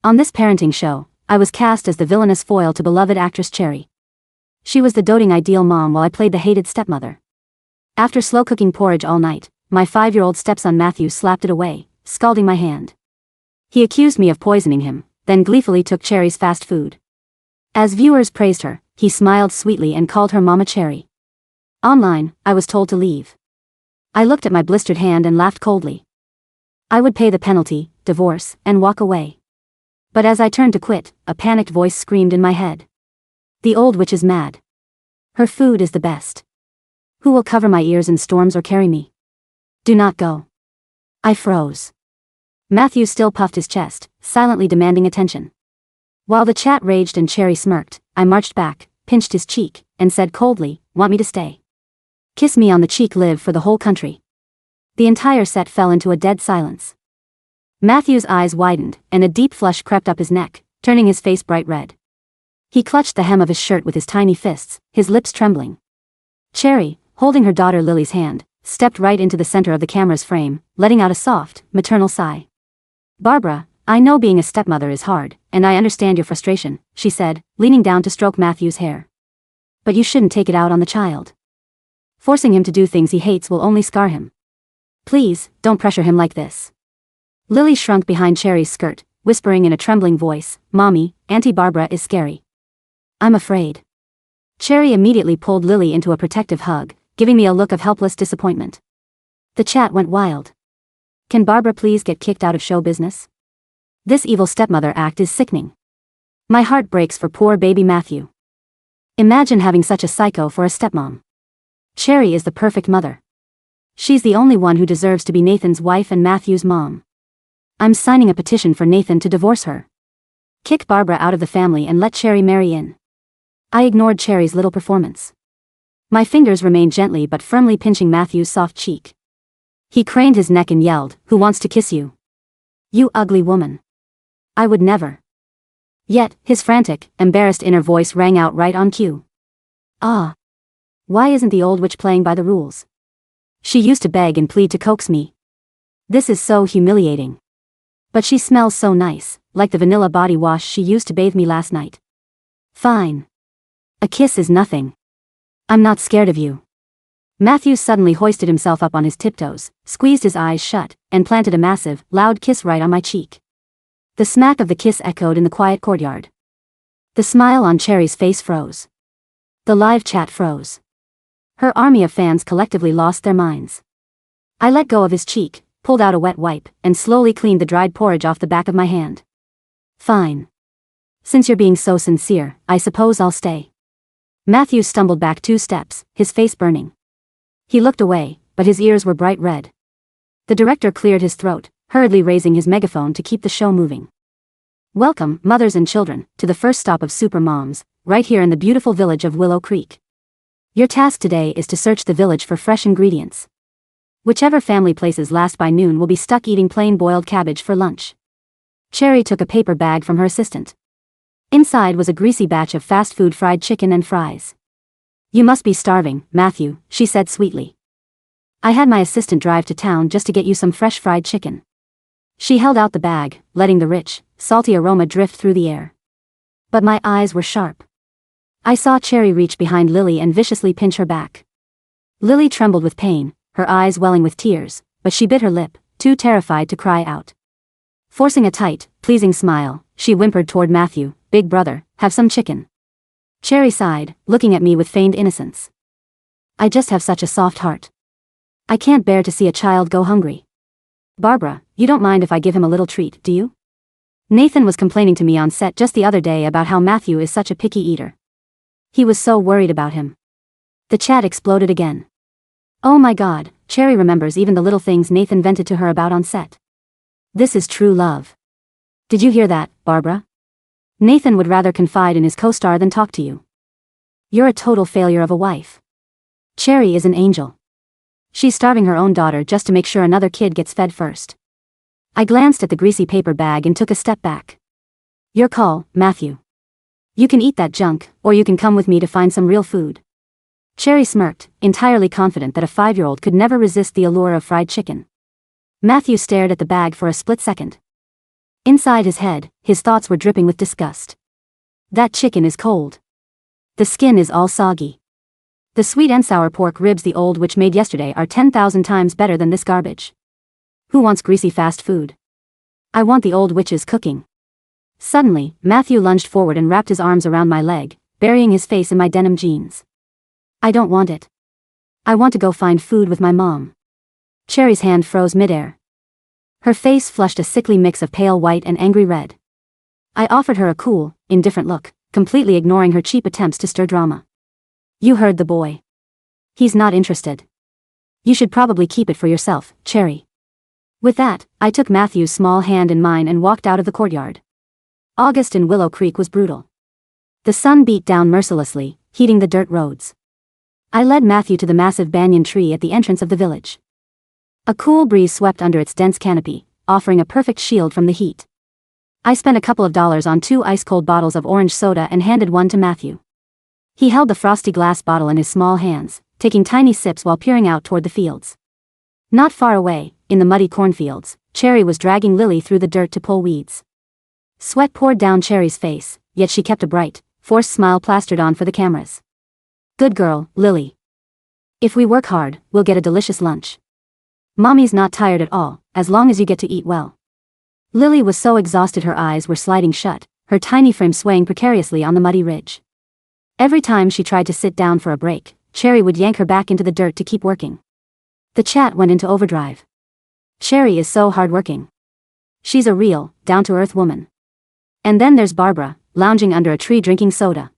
On this parenting show, I was cast as the villainous foil to beloved actress Cherry. She was the doting ideal mom while I played the hated stepmother. After slow cooking porridge all night, my 5-year-old stepson Matthew slapped it away, scalding my hand. He accused me of poisoning him, then gleefully took Cherry's fast food. As viewers praised her, he smiled sweetly and called her Mama Cherry. Online, I was told to leave. I looked at my blistered hand and laughed coldly. I would pay the penalty, divorce, and walk away. But as I turned to quit, a panicked voice screamed in my head. The old witch is mad. Her food is the best. Who will cover my ears in storms or carry me? Do not go. I froze. Matthew still puffed his chest, silently demanding attention. While the chat raged and Cherry smirked, I marched back, pinched his cheek, and said coldly, "Want me to stay? Kiss me on the cheek, live for the whole country." The entire set fell into a dead silence. Matthew's eyes widened, and a deep flush crept up his neck, turning his face bright red. He clutched the hem of his shirt with his tiny fists, his lips trembling. Cherry, holding her daughter Lily's hand, stepped right into the center of the camera's frame, letting out a soft, maternal sigh. "Barbara, I know being a stepmother is hard, and I understand your frustration," she said, leaning down to stroke Matthew's hair. "But you shouldn't take it out on the child. Forcing him to do things he hates will only scar him. Please, don't pressure him like this." Lily shrunk behind Cherry's skirt, whispering in a trembling voice, "Mommy, Auntie Barbara is scary. I'm afraid." Cherry immediately pulled Lily into a protective hug, giving me a look of helpless disappointment. The chat went wild. Can Barbara please get kicked out of show business? This evil stepmother act is sickening. My heart breaks for poor baby Matthew. Imagine having such a psycho for a stepmom. Cherry is the perfect mother. She's the only one who deserves to be Nathan's wife and Matthew's mom. I'm signing a petition for Nathan to divorce her. Kick Barbara out of the family and let Cherry marry in. I ignored Cherry's little performance. My fingers remained gently but firmly pinching Matthew's soft cheek. He craned his neck and yelled, "Who wants to kiss you? You ugly woman. I would never." Yet, his frantic, embarrassed inner voice rang out right on cue. "Ah. Why isn't the old witch playing by the rules? She used to beg and plead to coax me. This is so humiliating. But she smells so nice, like the vanilla body wash she used to bathe me last night. Fine. A kiss is nothing. I'm not scared of you." Matthew suddenly hoisted himself up on his tiptoes, squeezed his eyes shut, and planted a massive, loud kiss right on my cheek. The smack of the kiss echoed in the quiet courtyard. The smile on Cherry's face froze. The live chat froze. Her army of fans collectively lost their minds. I let go of his cheek, pulled out a wet wipe, and slowly cleaned the dried porridge off the back of my hand. "Fine. Since you're being so sincere, I suppose I'll stay." Matthew stumbled back 2 steps, his face burning. He looked away, but his ears were bright red. The director cleared his throat, hurriedly raising his megaphone to keep the show moving. "Welcome, mothers and children, to the first stop of Super Moms, right here in the beautiful village of Willow Creek. Your task today is to search the village for fresh ingredients. Whichever family places last by noon will be stuck eating plain boiled cabbage for lunch." Cherry took a paper bag from her assistant. Inside was a greasy batch of fast food fried chicken and fries. "You must be starving, Matthew," she said sweetly. "I had my assistant drive to town just to get you some fresh fried chicken." She held out the bag, letting the rich, salty aroma drift through the air. But my eyes were sharp. I saw Cherry reach behind Lily and viciously pinch her back. Lily trembled with pain, her eyes welling with tears, but she bit her lip, too terrified to cry out. Forcing a tight, pleasing smile, she whimpered toward Matthew, "Big brother, have some chicken." Cherry sighed, looking at me with feigned innocence. "I just have such a soft heart. I can't bear to see a child go hungry. Barbara, you don't mind if I give him a little treat, do you? Nathan was complaining to me on set just the other day about how Matthew is such a picky eater. He was so worried about him." The chat exploded again. Oh my God, Cherry remembers even the little things Nathan vented to her about on set. This is true love. Did you hear that, Barbara? Nathan would rather confide in his co-star than talk to you. You're a total failure of a wife. Cherry is an angel. She's starving her own daughter just to make sure another kid gets fed first. I glanced at the greasy paper bag and took a step back. Your call, Matthew. You can eat that junk, or you can come with me to find some real food. Cherry smirked, entirely confident that a 5-year-old could never resist the allure of fried chicken. Matthew stared at the bag for a split second. Inside his head, his thoughts were dripping with disgust. That chicken is cold. The skin is all soggy. The sweet and sour pork ribs the old witch made yesterday are 10,000 times better than this garbage. Who wants greasy fast food? I want the old witch's cooking. Suddenly, Matthew lunged forward and wrapped his arms around my leg, burying his face in my denim jeans. I don't want it. I want to go find food with my mom. Cherry's hand froze midair. Her face flushed a sickly mix of pale white and angry red. I offered her a cool, indifferent look, completely ignoring her cheap attempts to stir drama. You heard the boy. He's not interested. You should probably keep it for yourself, Cherry. With that, I took Matthew's small hand in mine and walked out of the courtyard. August in Willow Creek was brutal. The sun beat down mercilessly, heating the dirt roads. I led Matthew to the massive banyan tree at the entrance of the village. A cool breeze swept under its dense canopy, offering a perfect shield from the heat. I spent a couple of dollars on 2 ice-cold bottles of orange soda and handed one to Matthew. He held the frosty glass bottle in his small hands, taking tiny sips while peering out toward the fields. Not far away, in the muddy cornfields, Cherry was dragging Lily through the dirt to pull weeds. Sweat poured down Cherry's face, yet she kept a bright, forced smile plastered on for the cameras. Good girl, Lily. If we work hard, we'll get a delicious lunch. Mommy's not tired at all, as long as you get to eat well. Lily was so exhausted her eyes were sliding shut, her tiny frame swaying precariously on the muddy ridge. Every time she tried to sit down for a break, Cherry would yank her back into the dirt to keep working. The chat went into overdrive. Cherry is so hardworking. She's a real, down-to-earth woman. And then there's Barbara, lounging under a tree drinking soda.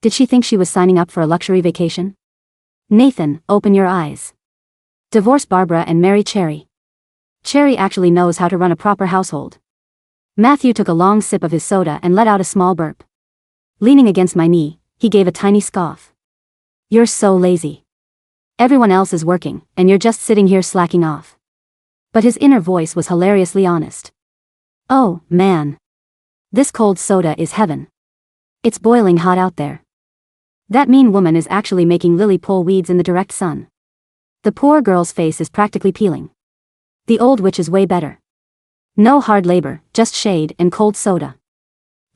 Did she think she was signing up for a luxury vacation? Nathan, open your eyes. Divorce Barbara and marry Cherry. Cherry actually knows how to run a proper household. Matthew took a long sip of his soda and let out a small burp. Leaning against my knee, he gave a tiny scoff. You're so lazy. Everyone else is working, and you're just sitting here slacking off. But his inner voice was hilariously honest. Oh, man. This cold soda is heaven. It's boiling hot out there. That mean woman is actually making Lily pull weeds in the direct sun. The poor girl's face is practically peeling. The old witch is way better. No hard labor, just shade and cold soda.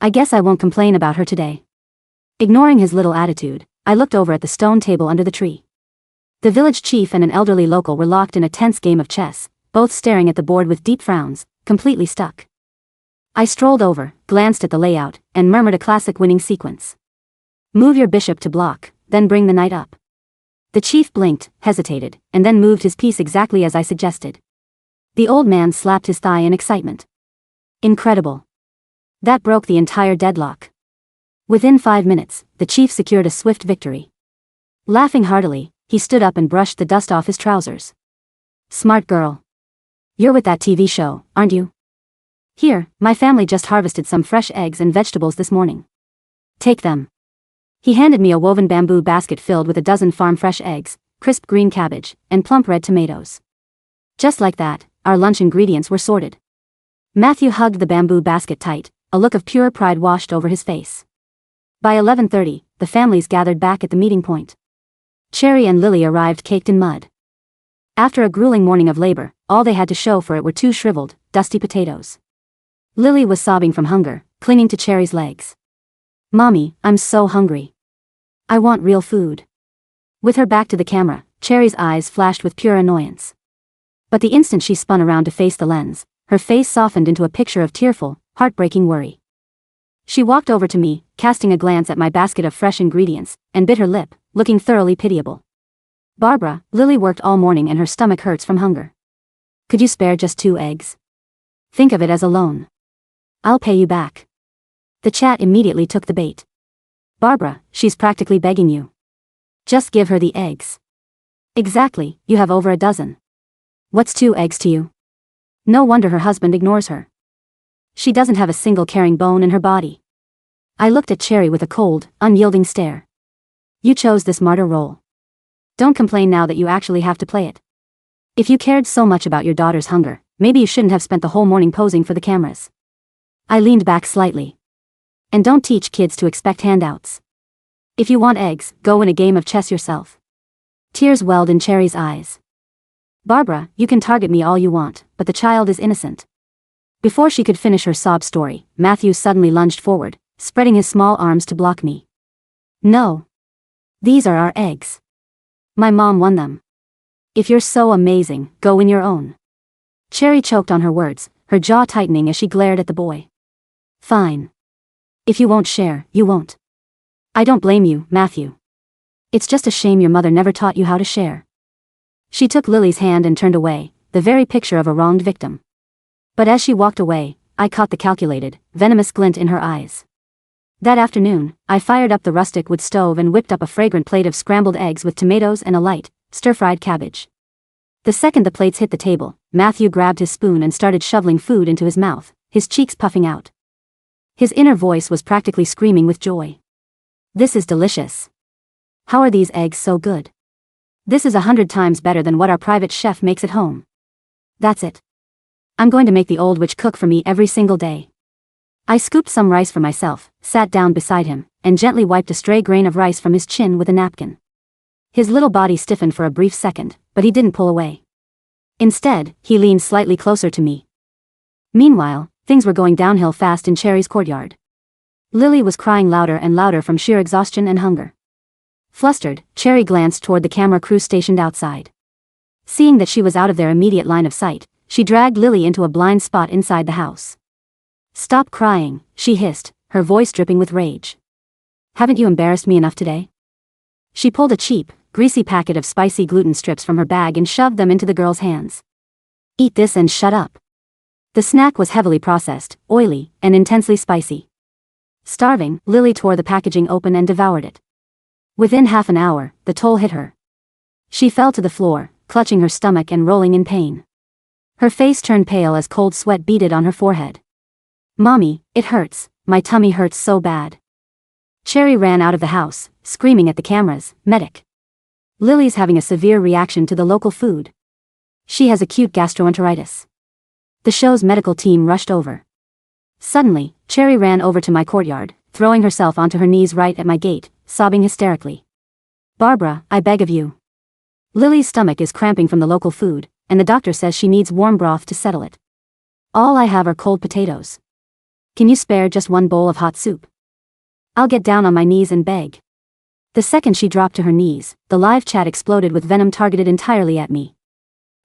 I guess I won't complain about her today. Ignoring his little attitude, I looked over at the stone table under the tree. The village chief and an elderly local were locked in a tense game of chess, both staring at the board with deep frowns, completely stuck. I strolled over, glanced at the layout, and murmured a classic winning sequence. Move your bishop to block, then bring the knight up. The chief blinked, hesitated, and then moved his piece exactly as I suggested. The old man slapped his thigh in excitement. Incredible. That broke the entire deadlock. Within 5 minutes, the chief secured a swift victory. Laughing heartily, he stood up and brushed the dust off his trousers. Smart girl. You're with that TV show, aren't you? Here, my family just harvested some fresh eggs and vegetables this morning. Take them. He handed me a woven bamboo basket filled with a dozen farm-fresh eggs, crisp green cabbage, and plump red tomatoes. Just like that, our lunch ingredients were sorted. Matthew hugged the bamboo basket tight, a look of pure pride washed over his face. By 11:30, the families gathered back at the meeting point. Cherry and Lily arrived caked in mud. After a grueling morning of labor, all they had to show for it were 2 shriveled, dusty potatoes. Lily was sobbing from hunger, clinging to Cherry's legs. Mommy, I'm so hungry. I want real food. With her back to the camera, Cherry's eyes flashed with pure annoyance. But the instant she spun around to face the lens, her face softened into a picture of tearful, heartbreaking worry. She walked over to me, casting a glance at my basket of fresh ingredients, and bit her lip, looking thoroughly pitiable. Barbara, Lily worked all morning and her stomach hurts from hunger. Could you spare just 2 eggs? Think of it as a loan. I'll pay you back. The chat immediately took the bait. Barbara, she's practically begging you. Just give her the eggs. Exactly, you have over a dozen. What's 2 eggs to you? No wonder her husband ignores her. She doesn't have a single caring bone in her body. I looked at Cherry with a cold, unyielding stare. You chose this martyr role. Don't complain now that you actually have to play it. If you cared so much about your daughter's hunger, maybe you shouldn't have spent the whole morning posing for the cameras. I leaned back slightly. And don't teach kids to expect handouts. If you want eggs, go win a game of chess yourself. Tears welled in Cherry's eyes. Barbara, you can target me all you want, but the child is innocent. Before she could finish her sob story, Matthew suddenly lunged forward, spreading his small arms to block me. No. These are our eggs. My mom won them. If you're so amazing, go win your own. Cherry choked on her words, her jaw tightening as she glared at the boy. Fine. If you won't share, you won't. I don't blame you, Matthew. It's just a shame your mother never taught you how to share. She took Lily's hand and turned away, the very picture of a wronged victim. But as she walked away, I caught the calculated, venomous glint in her eyes. That afternoon, I fired up the rustic wood stove and whipped up a fragrant plate of scrambled eggs with tomatoes and a light, stir-fried cabbage. The second the plates hit the table, Matthew grabbed his spoon and started shoveling food into his mouth, his cheeks puffing out. His inner voice was practically screaming with joy. This is delicious. How are these eggs so good? This is 100 times better than what our private chef makes at home. That's it. I'm going to make the old witch cook for me every single day. I scooped some rice for myself, sat down beside him, and gently wiped a stray grain of rice from his chin with a napkin. His little body stiffened for a brief second, but he didn't pull away. Instead, he leaned slightly closer to me. Meanwhile, things were going downhill fast in Cherry's courtyard. Lily was crying louder and louder from sheer exhaustion and hunger. Flustered, Cherry glanced toward the camera crew stationed outside. Seeing that she was out of their immediate line of sight, she dragged Lily into a blind spot inside the house. Stop crying, she hissed, her voice dripping with rage. Haven't you embarrassed me enough today? She pulled a cheap, greasy packet of spicy gluten strips from her bag and shoved them into the girl's hands. Eat this and shut up. The snack was heavily processed, oily, and intensely spicy. Starving, Lily tore the packaging open and devoured it. Within half an hour, the toll hit her. She fell to the floor, clutching her stomach and rolling in pain. Her face turned pale as cold sweat beaded on her forehead. Mommy, it hurts, my tummy hurts so bad. Cherry ran out of the house, screaming at the cameras, medic. Lily's having a severe reaction to the local food. She has acute gastroenteritis. The show's medical team rushed over. Suddenly, Cherry ran over to my courtyard, throwing herself onto her knees right at my gate, sobbing hysterically. Barbara, I beg of you. Lily's stomach is cramping from the local food, and the doctor says she needs warm broth to settle it. All I have are cold potatoes. Can you spare just one bowl of hot soup? I'll get down on my knees and beg. The second she dropped to her knees, the live chat exploded with venom targeted entirely at me.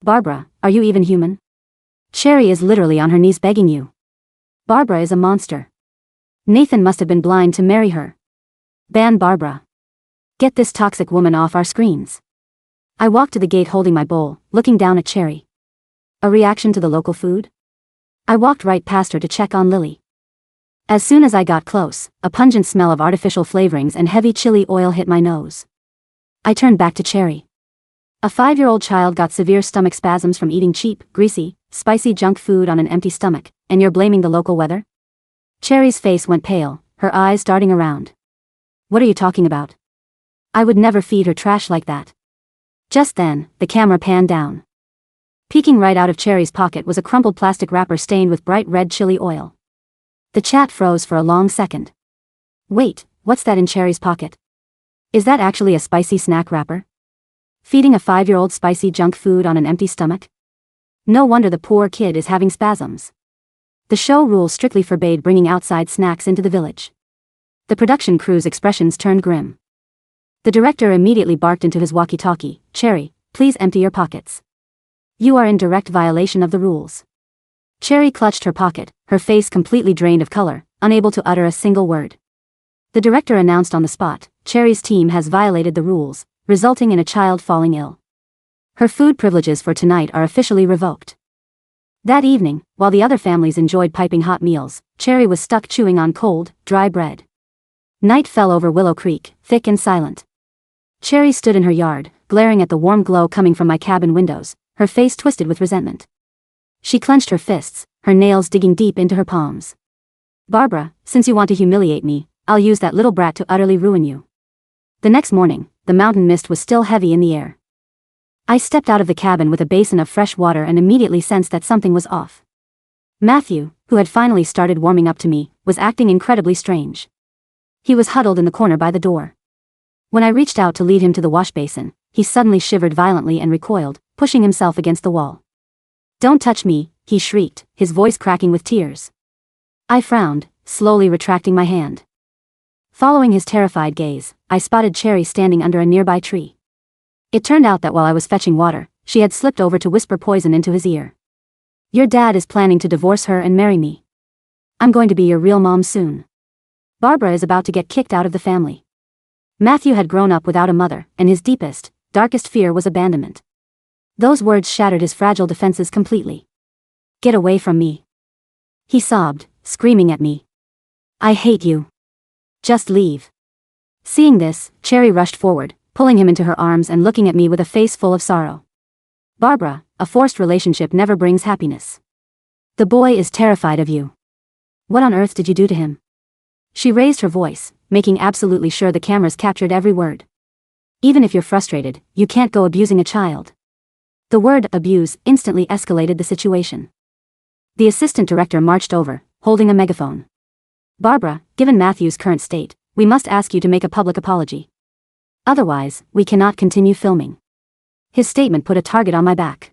Barbara, are you even human? Cherry is literally on her knees begging you. Barbara is a monster. Nathan must have been blind to marry her. Ban Barbara. Get this toxic woman off our screens. I walked to the gate holding my bowl, looking down at Cherry. A reaction to the local food? I walked right past her to check on Lily. As soon as I got close, a pungent smell of artificial flavorings and heavy chili oil hit my nose. I turned back to Cherry. A 5-year-old child got severe stomach spasms from eating cheap, greasy, spicy junk food on an empty stomach, and you're blaming the local weather? Cherry's face went pale, her eyes darting around. What are you talking about? I would never feed her trash like that. Just then, the camera panned down. Peeking right out of Cherry's pocket was a crumpled plastic wrapper stained with bright red chili oil. The chat froze for a long second. Wait, what's that in Cherry's pocket? Is that actually a spicy snack wrapper? Feeding a 5-year-old spicy junk food on an empty stomach? No wonder the poor kid is having spasms. The show rules strictly forbade bringing outside snacks into the village. The production crew's expressions turned grim. The director immediately barked into his walkie-talkie, Cherry, please empty your pockets. You are in direct violation of the rules. Cherry clutched her pocket, her face completely drained of color, unable to utter a single word. The director announced on the spot, Cherry's team has violated the rules, resulting in a child falling ill. Her food privileges for tonight are officially revoked. That evening, while the other families enjoyed piping hot meals, Cherry was stuck chewing on cold, dry bread. Night fell over Willow Creek, thick and silent. Cherry stood in her yard, glaring at the warm glow coming from my cabin windows, her face twisted with resentment. She clenched her fists, her nails digging deep into her palms. Barbara, since you want to humiliate me, I'll use that little brat to utterly ruin you. The next morning, the mountain mist was still heavy in the air. I stepped out of the cabin with a basin of fresh water and immediately sensed that something was off. Matthew, who had finally started warming up to me, was acting incredibly strange. He was huddled in the corner by the door. When I reached out to lead him to the wash basin, he suddenly shivered violently and recoiled, pushing himself against the wall. Don't touch me, he shrieked, his voice cracking with tears. I frowned, slowly retracting my hand. Following his terrified gaze, I spotted Cherry standing under a nearby tree. It turned out that while I was fetching water, she had slipped over to whisper poison into his ear. Your dad is planning to divorce her and marry me. I'm going to be your real mom soon. Barbara is about to get kicked out of the family. Matthew had grown up without a mother, and his deepest, darkest fear was abandonment. Those words shattered his fragile defenses completely. Get away from me. He sobbed, screaming at me. I hate you. Just leave. Seeing this, Cherry rushed forward, pulling him into her arms and looking at me with a face full of sorrow. Barbara, a forced relationship never brings happiness. The boy is terrified of you. What on earth did you do to him? She raised her voice, making absolutely sure the cameras captured every word. Even if you're frustrated, you can't go abusing a child. The word abuse instantly escalated the situation. The assistant director marched over, holding a megaphone. Barbara, given Matthew's current state, we must ask you to make a public apology. Otherwise, we cannot continue filming. His statement put a target on my back.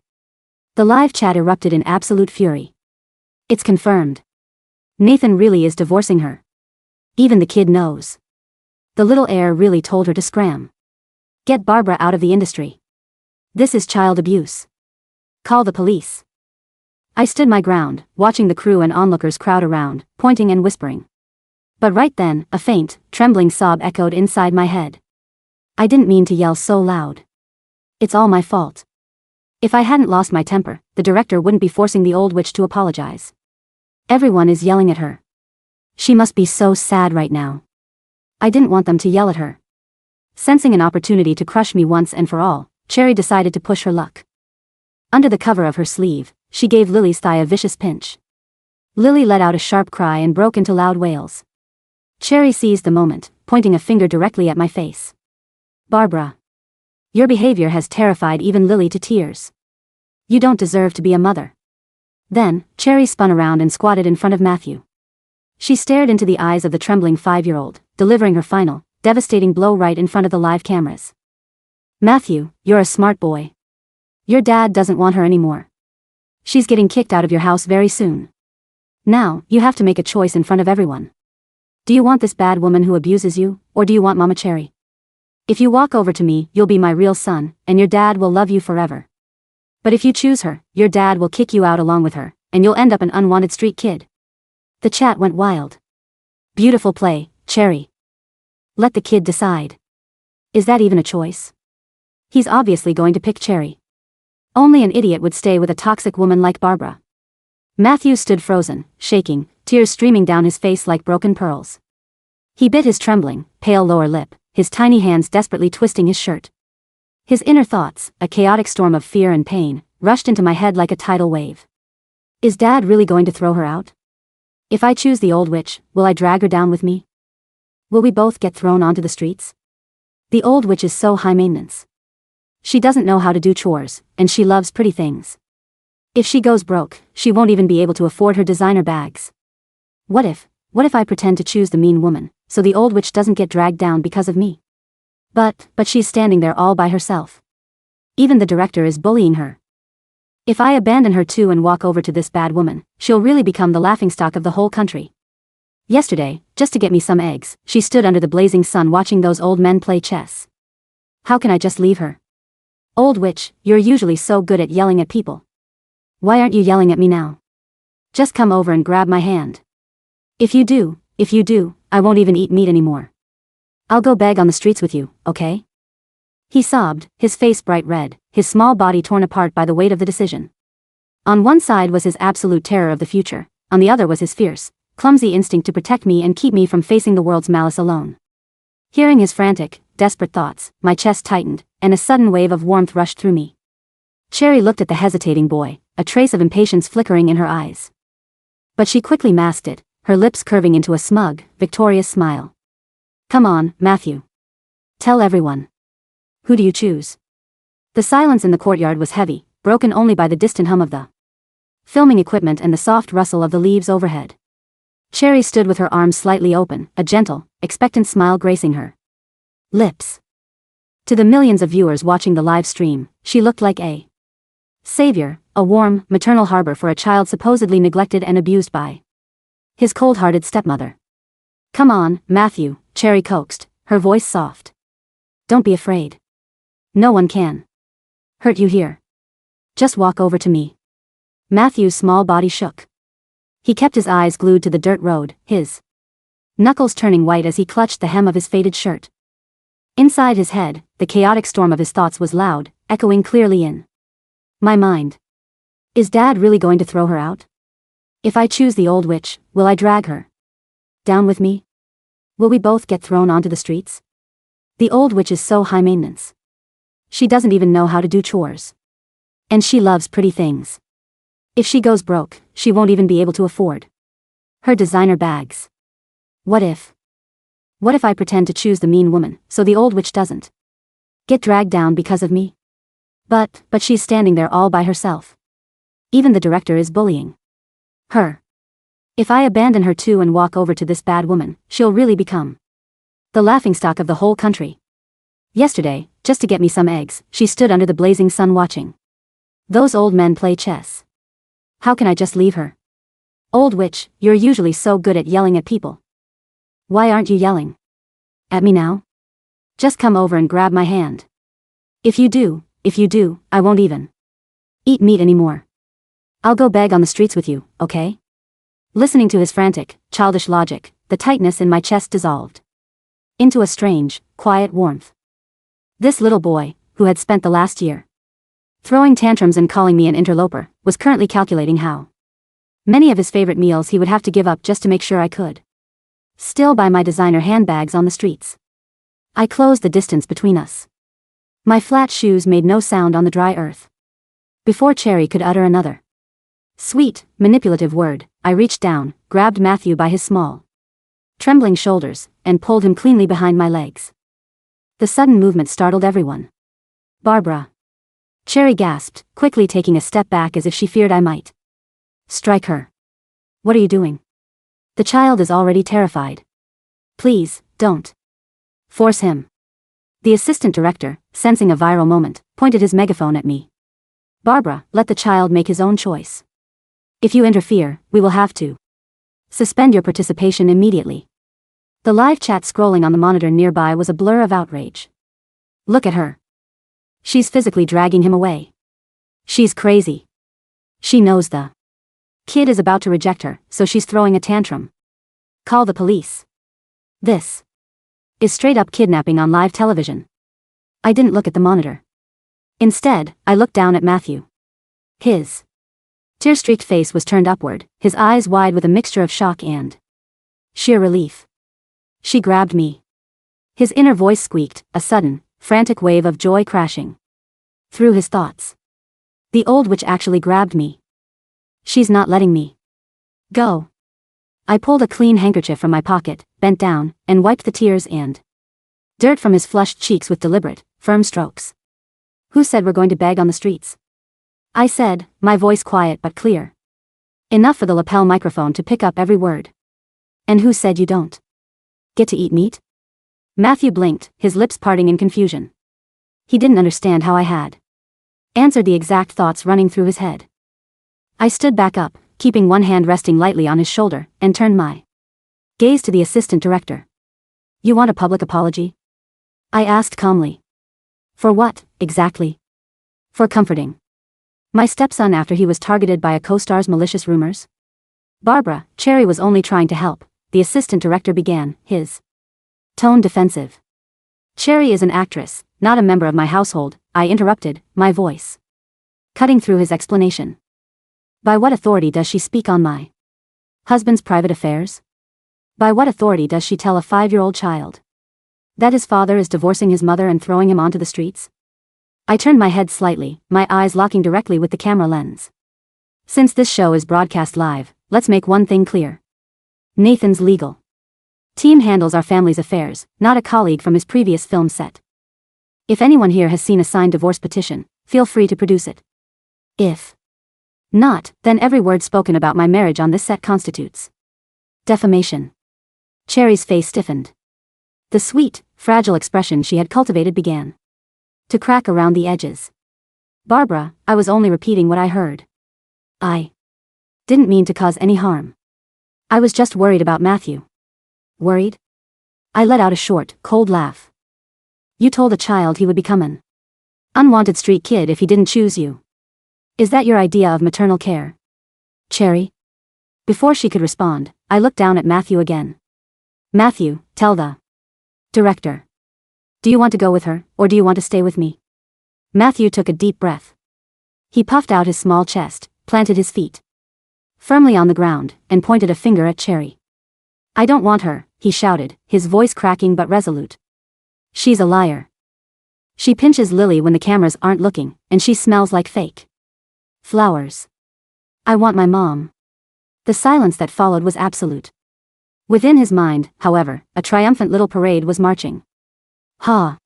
The live chat erupted in absolute fury. It's confirmed. Nathan really is divorcing her. Even the kid knows. The little heir really told her to scram. Get Barbara out of the industry. This is child abuse. Call the police. I stood my ground, watching the crew and onlookers crowd around, pointing and whispering. But right then, a faint, trembling sob echoed inside my head. I didn't mean to yell so loud. It's all my fault. If I hadn't lost my temper, the director wouldn't be forcing the old witch to apologize. Everyone is yelling at her. She must be so sad right now. I didn't want them to yell at her. Sensing an opportunity to crush me once and for all, Cherry decided to push her luck. Under the cover of her sleeve, she gave Lily's thigh a vicious pinch. Lily let out a sharp cry and broke into loud wails. Cherry seized the moment, pointing a finger directly at my face. Barbara. Your behavior has terrified even Lily to tears. You don't deserve to be a mother. Then, Cherry spun around and squatted in front of Matthew. She stared into the eyes of the trembling 5-year-old, delivering her final, devastating blow right in front of the live cameras. Matthew, you're a smart boy. Your dad doesn't want her anymore. She's getting kicked out of your house very soon. Now, you have to make a choice in front of everyone. Do you want this bad woman who abuses you, or do you want Mama Cherry? If you walk over to me, you'll be my real son, and your dad will love you forever. But if you choose her, your dad will kick you out along with her, and you'll end up an unwanted street kid. The chat went wild. Beautiful play, Cherry. Let the kid decide. Is that even a choice? He's obviously going to pick Cherry. Only an idiot would stay with a toxic woman like Barbara. Matthew stood frozen, shaking, tears streaming down his face like broken pearls. He bit his trembling, pale lower lip, his tiny hands desperately twisting his shirt. His inner thoughts, a chaotic storm of fear and pain, rushed into my head like a tidal wave. Is Dad really going to throw her out? If I choose the old witch, will I drag her down with me? Will we both get thrown onto the streets? The old witch is so high maintenance. She doesn't know how to do chores, and she loves pretty things. If she goes broke, she won't even be able to afford her designer bags. What if I pretend to choose the mean woman, so the old witch doesn't get dragged down because of me? But she's standing there all by herself. Even the director is bullying her. If I abandon her too and walk over to this bad woman, she'll really become the laughingstock of the whole country. Yesterday, just to get me some eggs, she stood under the blazing sun watching those old men play chess. How can I just leave her? Old witch, you're usually so good at yelling at people. Why aren't you yelling at me now? Just come over and grab my hand. If you do, I won't even eat meat anymore. I'll go beg on the streets with you, okay? He sobbed, his face bright red, his small body torn apart by the weight of the decision. On one side was his absolute terror of the future, on the other was his fierce, clumsy instinct to protect me and keep me from facing the world's malice alone. Hearing his frantic, desperate thoughts, my chest tightened, and a sudden wave of warmth rushed through me. Cherry looked at the hesitating boy, a trace of impatience flickering in her eyes. But she quickly masked it, her lips curving into a smug, victorious smile. Come on, Matthew. Tell everyone. Who do you choose? The silence in the courtyard was heavy, broken only by the distant hum of the filming equipment and the soft rustle of the leaves overhead. Cherry stood with her arms slightly open, a gentle, expectant smile gracing her lips. To the millions of viewers watching the live stream, she looked like a Savior, a warm, maternal harbor for a child supposedly neglected and abused by his cold-hearted stepmother. Come on, Matthew, Cherry coaxed, her voice soft. Don't be afraid. No one can hurt you here. Just walk over to me. Matthew's small body shook. He kept his eyes glued to the dirt road, his knuckles turning white as he clutched the hem of his faded shirt. Inside his head, the chaotic storm of his thoughts was loud, echoing clearly in my mind. Is Dad really going to throw her out? If I choose the old witch, will I drag her down with me? Will we both get thrown onto the streets? The old witch is so high maintenance. She doesn't even know how to do chores. And she loves pretty things. If she goes broke, she won't even be able to afford her designer bags. What if I pretend to choose the mean woman, so the old witch doesn't get dragged down because of me? But she's standing there all by herself. Even the director is bullying her. If I abandon her too and walk over to this bad woman, she'll really become the laughingstock of the whole country. Yesterday, just to get me some eggs, she stood under the blazing sun watching those old men play chess. How can I just leave her? Old witch, you're usually so good at yelling at people. Why aren't you yelling at me now? Just come over and grab my hand. If you do, I won't even eat meat anymore. I'll go beg on the streets with you, okay? Listening to his frantic, childish logic, the tightness in my chest dissolved into a strange, quiet warmth. This little boy, who had spent the last year throwing tantrums and calling me an interloper, was currently calculating how many of his favorite meals he would have to give up just to make sure I could still buy my designer handbags on the streets. I closed the distance between us. My flat shoes made no sound on the dry earth. Before Cherry could utter another sweet, manipulative word, I reached down, grabbed Matthew by his small, trembling shoulders, and pulled him cleanly behind my legs. The sudden movement startled everyone. Barbara. Cherry gasped, quickly taking a step back as if she feared I might strike her. What are you doing? The child is already terrified. Please, don't force him. The assistant director, sensing a viral moment, pointed his megaphone at me. Barbara, let the child make his own choice. If you interfere, we will have to suspend your participation immediately. The live chat scrolling on the monitor nearby was a blur of outrage. Look at her. She's physically dragging him away. She's crazy. She knows the kid is about to reject her, so she's throwing a tantrum. Call the police. This is straight-up kidnapping on live television. I didn't look at the monitor. Instead, I looked down at Matthew. His tear-streaked face was turned upward, his eyes wide with a mixture of shock and sheer relief. She grabbed me. His inner voice squeaked, a sudden, frantic wave of joy crashing through his thoughts. The old witch actually grabbed me. She's not letting me go. I pulled a clean handkerchief from my pocket, bent down, and wiped the tears and dirt from his flushed cheeks with deliberate, firm strokes. Who said we're going to beg on the streets? I said, my voice quiet but clear. Enough for the lapel microphone to pick up every word. And who said you don't get to eat meat? Matthew blinked, his lips parting in confusion. He didn't understand how I had answered the exact thoughts running through his head. I stood back up, keeping one hand resting lightly on his shoulder, and turned my gaze to the assistant director. You want a public apology? I asked calmly. For what, exactly? For comforting my stepson after he was targeted by a co-star's malicious rumors? Barbara, Cherry was only trying to help, the assistant director began, his tone defensive. Cherry is an actress, not a member of my household, I interrupted, my voice cutting through his explanation. By what authority does she speak on my husband's private affairs? By what authority does she tell a 5-year-old child that his father is divorcing his mother and throwing him onto the streets? I turned my head slightly, my eyes locking directly with the camera lens. Since this show is broadcast live, let's make one thing clear. Nathan's legal team handles our family's affairs, not a colleague from his previous film set. If anyone here has seen a signed divorce petition, feel free to produce it. If not, then every word spoken about my marriage on this set constitutes defamation. Cherry's face stiffened. The sweet, fragile expression she had cultivated began to crack around the edges. Barbara, I was only repeating what I heard. I didn't mean to cause any harm. I was just worried about Matthew. Worried? I let out a short, cold laugh. You told a child he would become an unwanted street kid if he didn't choose you. Is that your idea of maternal care? Cherry? Before she could respond, I looked down at Matthew again. Matthew, tell the director. Do you want to go with her, or do you want to stay with me? Matthew took a deep breath. He puffed out his small chest, planted his feet firmly on the ground, and pointed a finger at Cherry. I don't want her, he shouted, his voice cracking but resolute. She's a liar. She pinches Lily when the cameras aren't looking, and she smells like fake flowers. I want my mom. The silence that followed was absolute. Within his mind, however, a triumphant little parade was marching. Ha!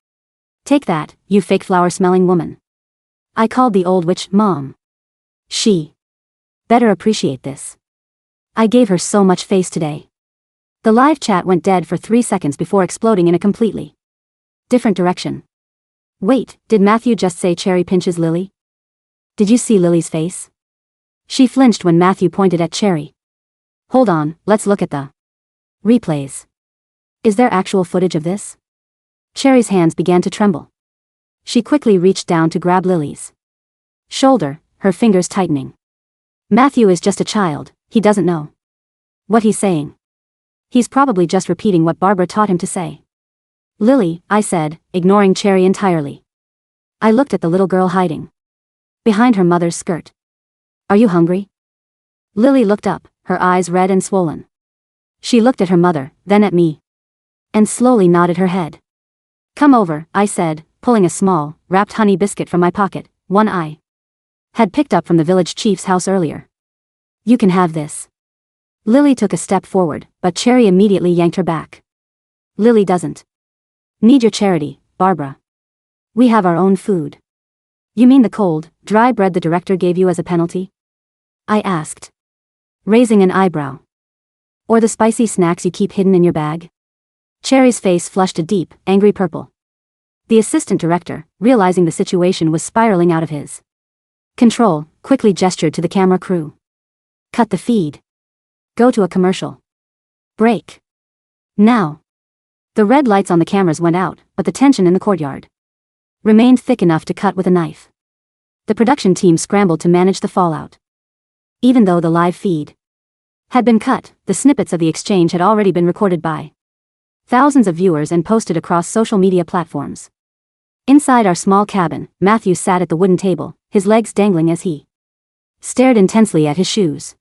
Take that, you fake flower-smelling woman. I called the old witch Mom. She better appreciate this. I gave her so much face today. The live chat went dead for 3 seconds before exploding in a completely different direction. Wait, did Matthew just say Cherry pinches Lily? Did you see Lily's face? She flinched when Matthew pointed at Cherry. Hold on, let's look at the replays. Is there actual footage of this? Cherry's hands began to tremble. She quickly reached down to grab Lily's shoulder, her fingers tightening. Matthew is just a child, he doesn't know what he's saying. He's probably just repeating what Barbara taught him to say. Lily, I said, ignoring Cherry entirely. I looked at the little girl hiding behind her mother's skirt. Are you hungry? Lily looked up, her eyes red and swollen. She looked at her mother, then at me, and slowly nodded her head. Come over, I said, pulling a small, wrapped honey biscuit from my pocket, one I had picked up from the village chief's house earlier. You can have this. Lily took a step forward, but Cherry immediately yanked her back. Lily doesn't need your charity, Barbara. We have our own food. You mean the cold, dry bread the director gave you as a penalty? I asked, raising an eyebrow. Or the spicy snacks you keep hidden in your bag? Cherry's face flushed a deep, angry purple. The assistant director, realizing the situation was spiraling out of his control, quickly gestured to the camera crew. Cut the feed. Go to a commercial break. Now. The red lights on the cameras went out, but the tension in the courtyard remained thick enough to cut with a knife. The production team scrambled to manage the fallout. Even though the live feed had been cut, the snippets of the exchange had already been recorded by thousands of viewers and posted across social media platforms. Inside our small cabin, Matthew sat at the wooden table, his legs dangling as he stared intensely at his shoes.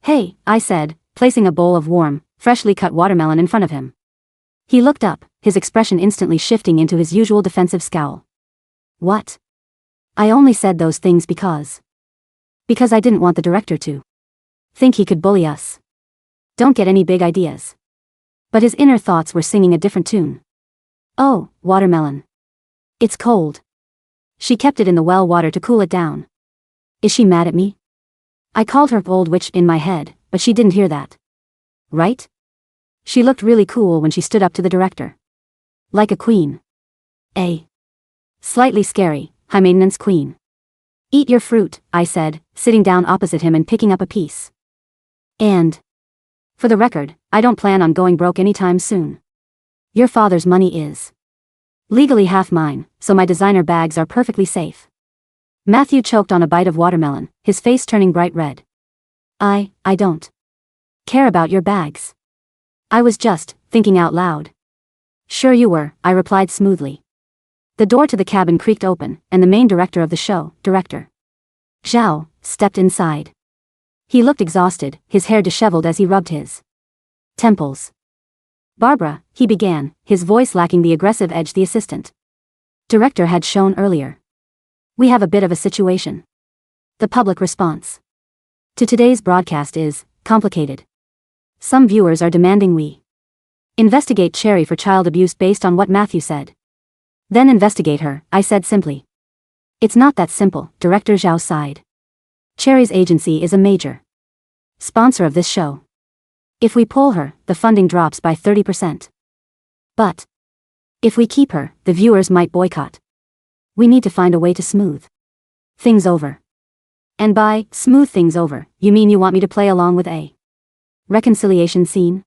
Hey, I said, placing a bowl of warm, freshly cut watermelon in front of him. He looked up, his expression instantly shifting into his usual defensive scowl. What? I only said those things because I didn't want the director to think he could bully us. Don't get any big ideas. But his inner thoughts were singing a different tune. Oh, watermelon. It's cold. She kept it in the well water to cool it down. Is she mad at me? I called her old witch in my head, but she didn't hear that. Right? She looked really cool when she stood up to the director. Like a queen. A slightly scary, high-maintenance queen. Eat your fruit, I said, sitting down opposite him and picking up a piece. And for the record, I don't plan on going broke anytime soon. Your father's money is legally half mine, so my designer bags are perfectly safe. Matthew choked on a bite of watermelon, his face turning bright red. I don't care about your bags. I was just thinking out loud. Sure you were, I replied smoothly. The door to the cabin creaked open, and the main director of the show, Director Zhao, stepped inside. He looked exhausted, his hair disheveled as he rubbed his temples. Barbara, he began, his voice lacking the aggressive edge the assistant director had shown earlier. We have a bit of a situation. The public response to today's broadcast is complicated. Some viewers are demanding we investigate Cherry for child abuse based on what Matthew said. Then investigate her, I said simply. It's not that simple, Director Zhao sighed. Cherry's agency is a major sponsor of this show. If we pull her, the funding drops by 30%. But if we keep her, the viewers might boycott. We need to find a way to smooth things over. And by smooth things over, you mean you want me to play along with a reconciliation scene?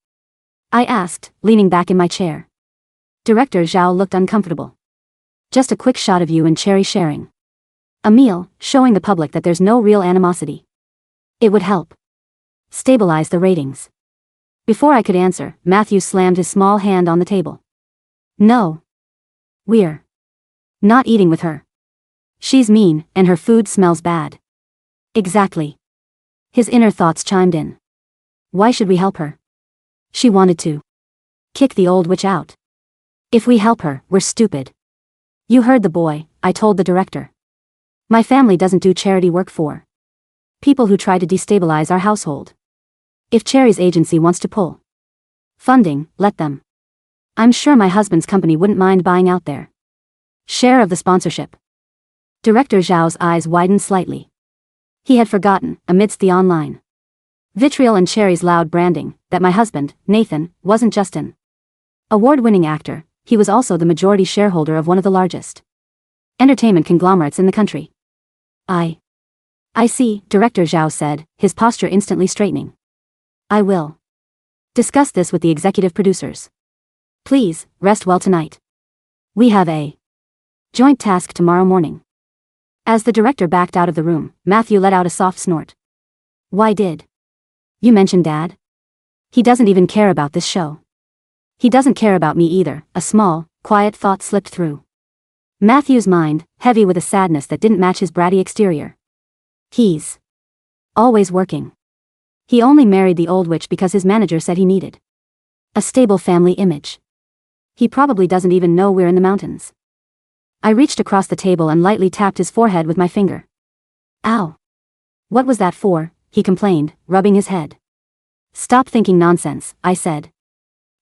I asked, leaning back in my chair. Director Zhao looked uncomfortable. Just a quick shot of you and Cherry sharing a meal, showing the public that there's no real animosity. It would help stabilize the ratings. Before I could answer, Matthew slammed his small hand on the table. No. We're not eating with her. She's mean, and her food smells bad. Exactly. His inner thoughts chimed in. Why should we help her? She wanted to kick the old witch out. If we help her, we're stupid. You heard the boy, I told the director. My family doesn't do charity work for people who try to destabilize our household. If Cherry's agency wants to pull funding, let them. I'm sure my husband's company wouldn't mind buying out their share of the sponsorship. Director Zhao's eyes widened slightly. He had forgotten, amidst the online vitriol and Cherry's loud branding, that my husband, Nathan, wasn't just an award-winning actor, he was also the majority shareholder of one of the largest entertainment conglomerates in the country. I see, Director Zhao said, his posture instantly straightening. I will discuss this with the executive producers. Please, rest well tonight. We have a joint task tomorrow morning. As the director backed out of the room, Matthew let out a soft snort. Why did you mention Dad? He doesn't even care about this show. He doesn't care about me either, a small, quiet thought slipped through Matthew's mind, heavy with a sadness that didn't match his bratty exterior. He's always working. He only married the old witch because his manager said he needed a stable family image. He probably doesn't even know we're in the mountains. I reached across the table and lightly tapped his forehead with my finger. Ow. What was that for? He complained, rubbing his head. Stop thinking nonsense, I said.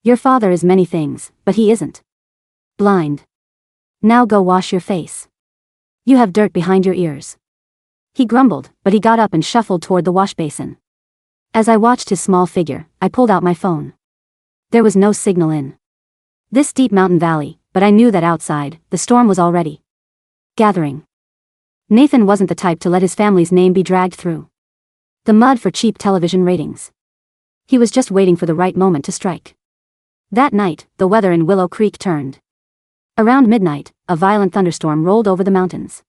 Your father is many things, but he isn't blind. Now go wash your face. You have dirt behind your ears. He grumbled, but he got up and shuffled toward the wash basin. As I watched his small figure, I pulled out my phone. There was no signal in this deep mountain valley, but I knew that outside, the storm was already gathering. Nathan wasn't the type to let his family's name be dragged through the mud for cheap television ratings. He was just waiting for the right moment to strike. That night, the weather in Willow Creek turned. Around midnight, a violent thunderstorm rolled over the mountains.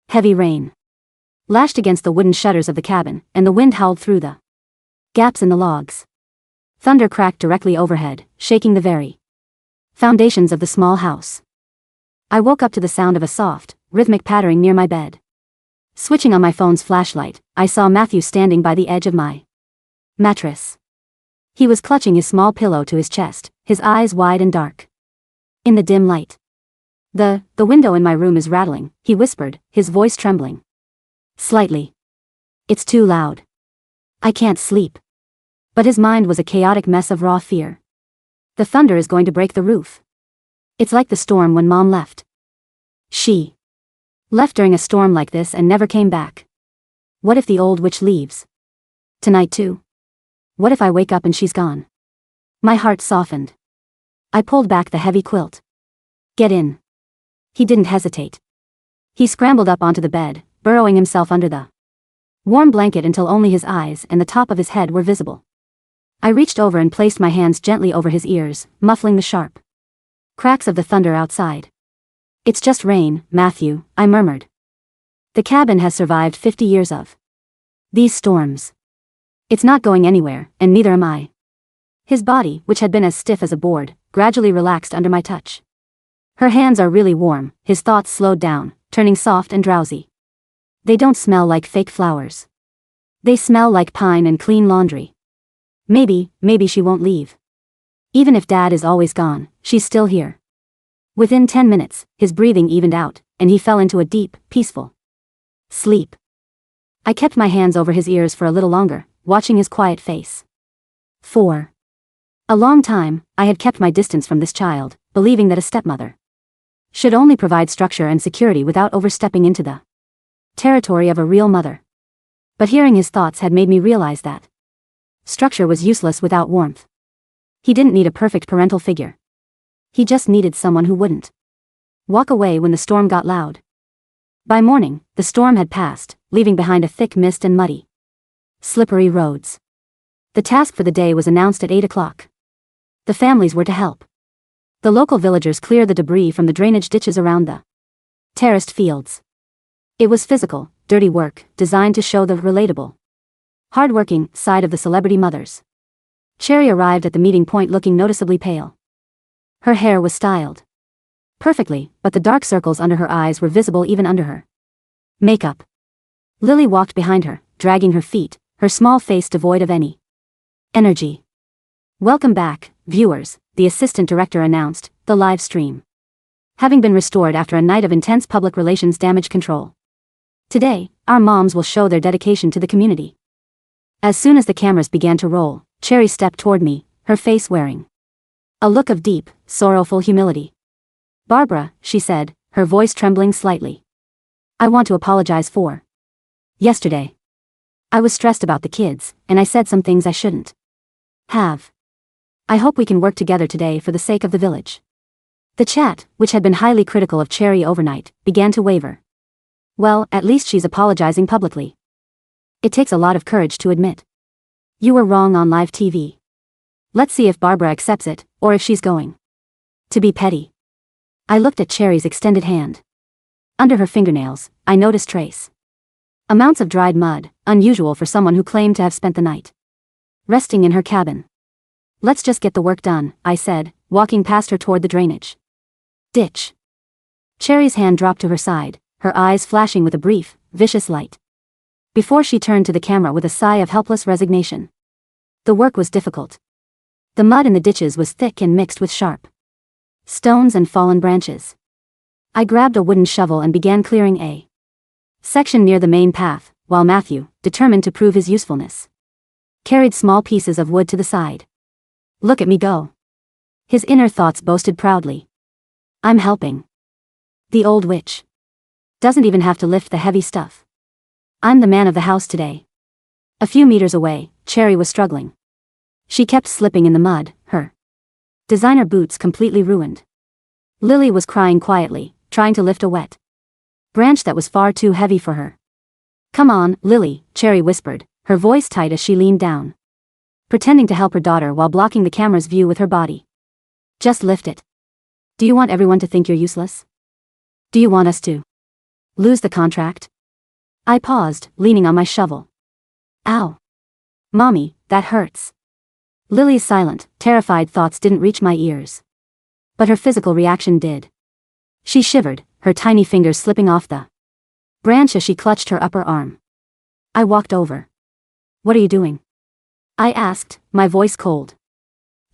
Heavy rain lashed against the wooden shutters of the cabin, and the wind howled through the gaps in the logs. Thunder cracked directly overhead, shaking the very foundations of the small house. I woke up to the sound of a soft, rhythmic pattering near my bed. Switching on my phone's flashlight, I saw Matthew standing by the edge of my mattress. He was clutching his small pillow to his chest, his eyes wide and dark. In the dim light. The window in my room is rattling, he whispered, his voice trembling slightly. It's too loud. I can't sleep. But his mind was a chaotic mess of raw fear. The thunder is going to break the roof. It's like the storm when Mom left. She left during a storm like this and never came back. What if the old witch leaves? Tonight too? What if I wake up and she's gone? My heart softened. I pulled back the heavy quilt. Get in. He didn't hesitate. He scrambled up onto the bed, burrowing himself under the warm blanket until only his eyes and the top of his head were visible. I reached over and placed my hands gently over his ears, muffling the sharp cracks of the thunder outside. It's just rain, Matthew, I murmured. The cabin has survived 50 years of these storms. It's not going anywhere, and neither am I. His body, which had been as stiff as a board, gradually relaxed under my touch. Her hands are really warm, his thoughts slowed down, turning soft and drowsy. They don't smell like fake flowers. They smell like pine and clean laundry. Maybe she won't leave. Even if Dad is always gone, she's still here. Within 10 minutes, his breathing evened out, and he fell into a deep, peaceful sleep. I kept my hands over his ears for a little longer, watching his quiet face. For a long time, I had kept my distance from this child, believing that a stepmother should only provide structure and security without overstepping into the territory of a real mother. But hearing his thoughts had made me realize that structure was useless without warmth. He didn't need a perfect parental figure. He just needed someone who wouldn't walk away when the storm got loud. By morning, the storm had passed, leaving behind a thick mist and muddy, slippery roads. The task for the day was announced at 8 o'clock. The families were to help the local villagers clear the debris from the drainage ditches around the terraced fields. It was physical, dirty work, designed to show the relatable, hard-working side of the celebrity mothers. Cherry arrived at the meeting point looking noticeably pale. Her hair was styled perfectly, but the dark circles under her eyes were visible even under her makeup. Lily walked behind her, dragging her feet, her small face devoid of any energy. "Welcome back, viewers," the assistant director announced, the live stream having been restored after a night of intense public relations damage control. "Today, our moms will show their dedication to the community." As soon as the cameras began to roll, Cherry stepped toward me, her face wearing a look of deep, sorrowful humility. "Barbara," she said, her voice trembling slightly, "I want to apologize for yesterday. I was stressed about the kids, and I said some things I shouldn't have. I hope we can work together today for the sake of the village." The chat, which had been highly critical of Cherry overnight, began to waver. "Well, at least she's apologizing publicly. It takes a lot of courage to admit you were wrong on live TV. Let's see if Barbara accepts it, or if she's going to be petty." I looked at Cherry's extended hand. Under her fingernails, I noticed trace amounts of dried mud, unusual for someone who claimed to have spent the night resting in her cabin. "Let's just get the work done," I said, walking past her toward the drainage ditch. Cherry's hand dropped to her side, her eyes flashing with a brief, vicious light, before she turned to the camera with a sigh of helpless resignation. The work was difficult. The mud in the ditches was thick and mixed with sharp stones and fallen branches. I grabbed a wooden shovel and began clearing a section near the main path, while Matthew, determined to prove his usefulness, carried small pieces of wood to the side. "Look at me go." His inner thoughts boasted proudly. "I'm helping. The old witch doesn't even have to lift the heavy stuff. I'm the man of the house today." A few meters away, Cherry was struggling. She kept slipping in the mud, her designer boots completely ruined. Lily was crying quietly, trying to lift a wet branch that was far too heavy for her. "Come on, Lily," Cherry whispered, her voice tight as she leaned down, pretending to help her daughter while blocking the camera's view with her body. "Just lift it. Do you want everyone to think you're useless? Do you want us to lose the contract?" I paused, leaning on my shovel. "Ow. Mommy, that hurts." Lily's silent, terrified thoughts didn't reach my ears. But her physical reaction did. She shivered, her tiny fingers slipping off the branch as she clutched her upper arm. I walked over. "What are you doing?" I asked, my voice cold.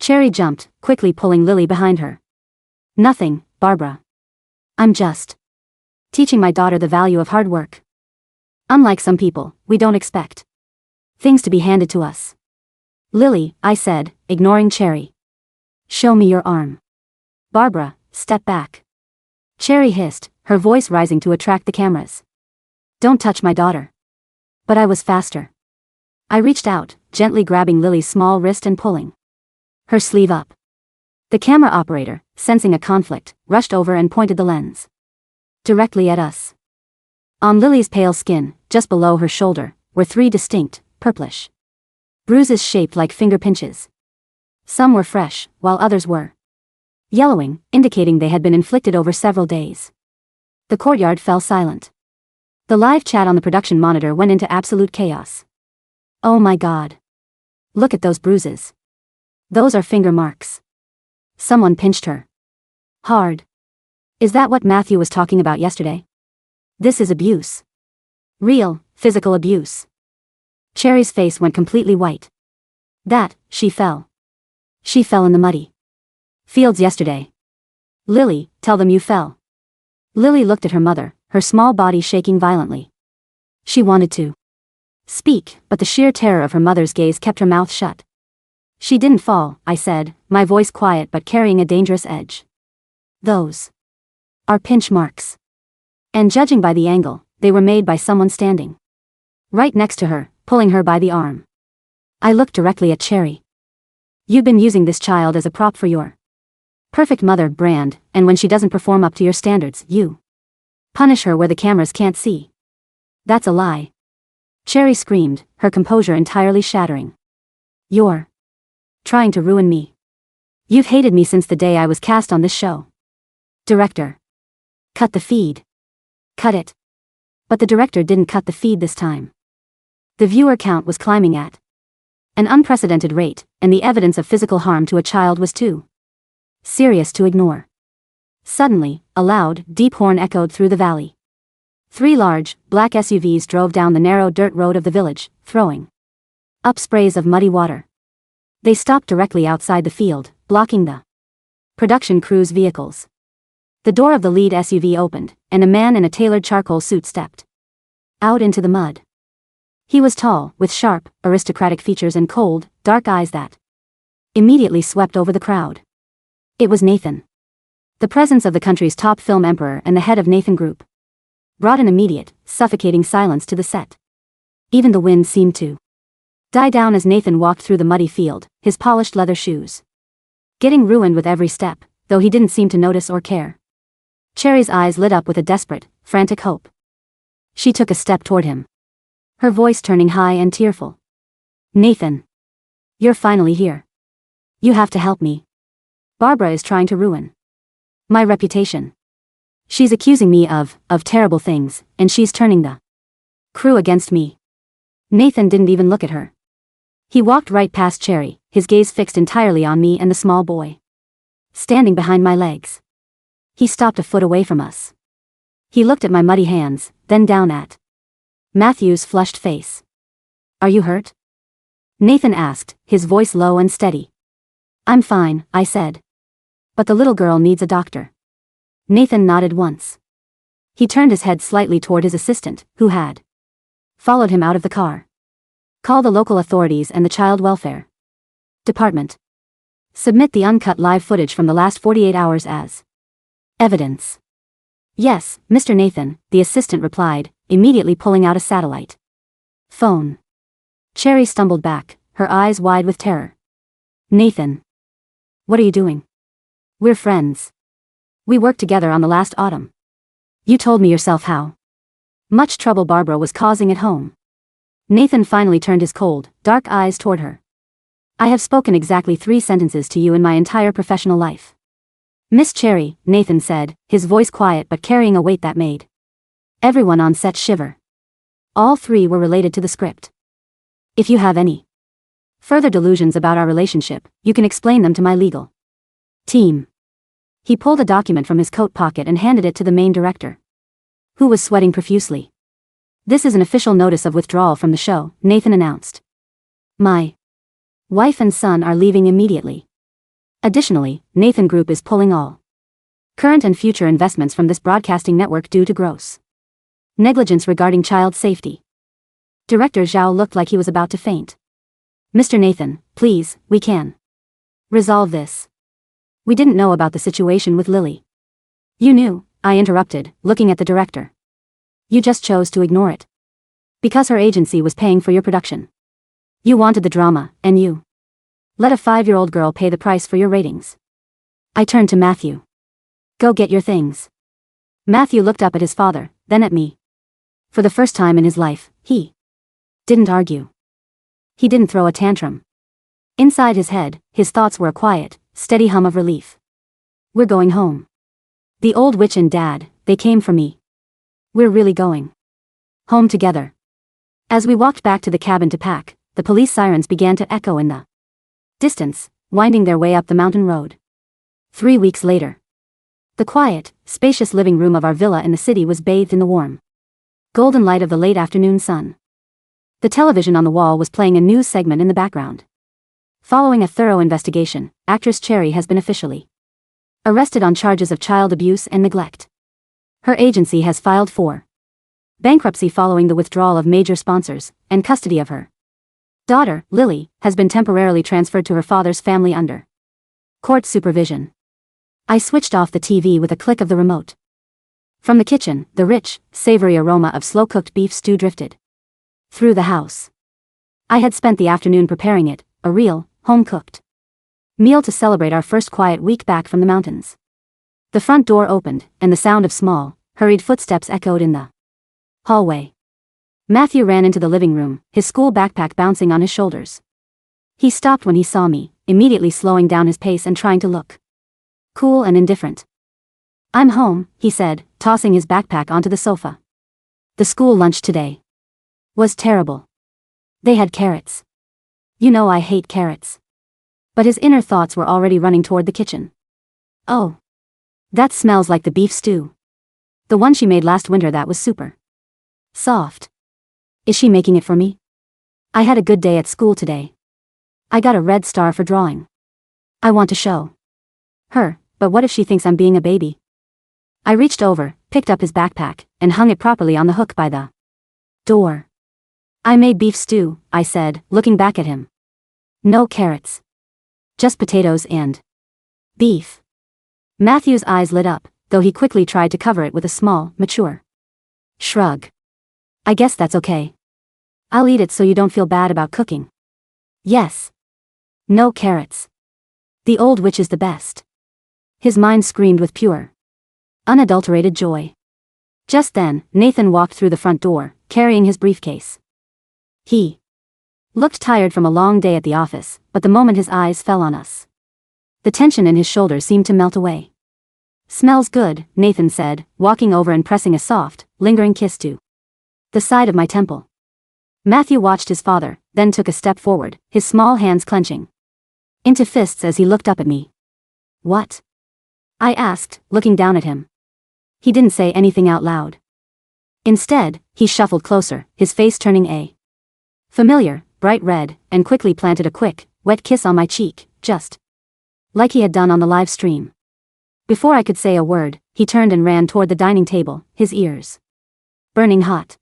Cherry jumped, quickly pulling Lily behind her. "Nothing, Barbara. I'm just teaching my daughter the value of hard work. Unlike some people, we don't expect things to be handed to us." "Lily," I said, ignoring Cherry. "Show me your arm." "Barbara, step back." Cherry hissed, her voice rising to attract the cameras. "Don't touch my daughter." But I was faster. I reached out, gently grabbing Lily's small wrist and pulling her sleeve up. The camera operator, sensing a conflict, rushed over and pointed the lens directly at us. On Lily's pale skin, just below her shoulder, were 3 distinct, purplish bruises shaped like finger pinches. Some were fresh, while others were yellowing, indicating they had been inflicted over several days. The courtyard fell silent. The live chat on the production monitor went into absolute chaos. "Oh my God. Look at those bruises. Those are finger marks. Someone pinched her hard. Is that what Matthew was talking about yesterday? This is abuse. Real, physical abuse." Cherry's face went completely white. She fell. She fell in the muddy fields yesterday. "Lily, tell them you fell." Lily looked at her mother, her small body shaking violently. She wanted to speak, but the sheer terror of her mother's gaze kept her mouth shut. "She didn't fall," I said, my voice quiet but carrying a dangerous edge. "Those are pinch marks. And judging by the angle, they were made by someone standing right next to her, pulling her by the arm." I looked directly at Cherry. "You've been using this child as a prop for your perfect mother brand, and when she doesn't perform up to your standards, you Punish her where the cameras can't see. That's a lie. Cherry screamed, her composure entirely shattering. You're trying to ruin me. You've hated me since the day I was cast on this show. Director. Cut the feed. Cut it. But the director didn't cut the feed this time. The viewer count was climbing at an unprecedented rate, and the evidence of physical harm to a child was too serious to ignore. Suddenly, a loud, deep horn echoed through the valley. 3 large, black SUVs drove down the narrow dirt road of the village, throwing up sprays of muddy water. They stopped directly outside the field, blocking the production crew's vehicles. The door of the lead SUV opened, and a man in a tailored charcoal suit stepped out into the mud. He was tall, with sharp, aristocratic features and cold, dark eyes that immediately swept over the crowd. It was Nathan. The presence of the country's top film emperor and the head of Nathan Group brought an immediate, suffocating silence to the set. Even the wind seemed to die down as Nathan walked through the muddy field, his polished leather shoes getting ruined with every step, though he didn't seem to notice or care. Cherry's eyes lit up with a desperate, frantic hope. She took a step toward him, her voice turning high and tearful. Nathan. You're finally here. You have to help me. Barbara is trying to ruin my reputation. She's accusing me of terrible things, and she's turning the crew against me. Nathan didn't even look at her. He walked right past Cherry, his gaze fixed entirely on me and the small boy standing behind my legs. He stopped a foot away from us. He looked at my muddy hands, then down at Matthew's flushed face. Are you hurt? Nathan asked, his voice low and steady. I'm fine, I said. But the little girl needs a doctor. Nathan nodded once. He turned his head slightly toward his assistant, who had followed him out of the car. Call the local authorities and the child welfare department. Submit the uncut live footage from the last 48 hours as evidence. Yes, Mr. Nathan, the assistant replied, immediately pulling out a satellite phone. Cherry stumbled back, her eyes wide with terror. Nathan. What are you doing? We're friends. We worked together on the last autumn. You told me yourself how much trouble Barbara was causing at home. Nathan finally turned his cold, dark eyes toward her. I have spoken exactly 3 sentences to you in my entire professional life. Miss Cherry, Nathan said, his voice quiet but carrying a weight that made everyone on set shiver. All 3 were related to the script. If you have any further delusions about our relationship, you can explain them to my legal team. He pulled a document from his coat pocket and handed it to the main director, who was sweating profusely. This is an official notice of withdrawal from the show, Nathan announced. My wife and son are leaving immediately. Additionally, Nathan Group is pulling all current and future investments from this broadcasting network due to gross negligence regarding child safety. Director Zhao looked like he was about to faint. Mr. Nathan, please, we can resolve this. We didn't know about the situation with Lily. You knew, I interrupted, looking at the director. You just chose to ignore it. Because her agency was paying for your production. You wanted the drama, and you let a 5-year-old girl pay the price for your ratings. I turned to Matthew. Go get your things. Matthew looked up at his father, then at me. For the first time in his life, he didn't argue. He didn't throw a tantrum. Inside his head, his thoughts were a quiet, steady hum of relief. We're going home. The old witch and Dad, they came for me. We're really going home together. As we walked back to the cabin to pack, the police sirens began to echo in the distance, winding their way up the mountain road. 3 weeks later, the quiet, spacious living room of our villa in the city was bathed in the warm, golden light of the late afternoon sun. The television on the wall was playing a news segment in the background. Following a thorough investigation, actress Cherry has been officially arrested on charges of child abuse and neglect. Her agency has filed for bankruptcy following the withdrawal of major sponsors, and custody of her daughter, Lily, has been temporarily transferred to her father's family under court supervision. I switched off the TV with a click of the remote. From the kitchen, the rich, savory aroma of slow-cooked beef stew drifted through the house. I had spent the afternoon preparing it, a real, home-cooked meal to celebrate our first quiet week back from the mountains. The front door opened, and the sound of small, Hurried footsteps echoed in the hallway. Matthew ran into the living room, his school backpack bouncing on his shoulders. He stopped when he saw me, immediately slowing down his pace and trying to look cool and indifferent. "I'm home," he said, tossing his backpack onto the sofa. "The school lunch today was terrible. They had carrots. You know I hate carrots." But his inner thoughts were already running toward the kitchen. "Oh. That smells like the beef stew. The one she made last winter that was super soft. Is she making it for me? I had a good day at school today. I got a red star for drawing. I want to show her, but what if she thinks I'm being a baby?" I reached over, picked up his backpack, and hung it properly on the hook by the door. "I made beef stew," I said, looking back at him. "No carrots. Just potatoes and beef." Matthew's eyes lit up, though he quickly tried to cover it with a small, mature shrug. "I guess that's okay. I'll eat it so you don't feel bad about cooking." "Yes. No carrots. The old witch is the best." His mind screamed with pure, unadulterated joy. Just then, Nathan walked through the front door, carrying his briefcase. He looked tired from a long day at the office, but the moment his eyes fell on us, the tension in his shoulders seemed to melt away. "Smells good," Nathan said, walking over and pressing a soft, lingering kiss to the side of my temple. Matthew watched his father, then took a step forward, his small hands clenching into fists as he looked up at me. "What?" I asked, looking down at him. He didn't say anything out loud. Instead, he shuffled closer, his face turning a familiar, bright red, and quickly planted a quick, wet kiss on my cheek, just like he had done on the live stream. Before I could say a word, he turned and ran toward the dining table, his ears burning hot.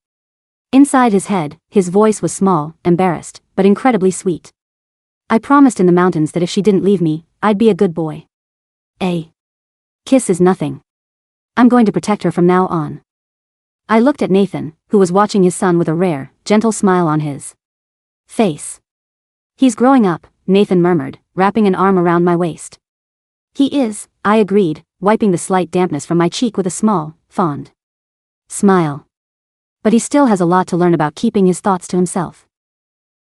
Inside his head, his voice was small, embarrassed, but incredibly sweet. "I promised in the mountains that if she didn't leave me, I'd be a good boy. A kiss is nothing. I'm going to protect her from now on." I looked at Nathan, who was watching his son with a rare, gentle smile on his face. "He's growing up," Nathan murmured, wrapping an arm around my waist. "He is," I agreed, wiping the slight dampness from my cheek with a small, fond smile. "But he still has a lot to learn about keeping his thoughts to himself."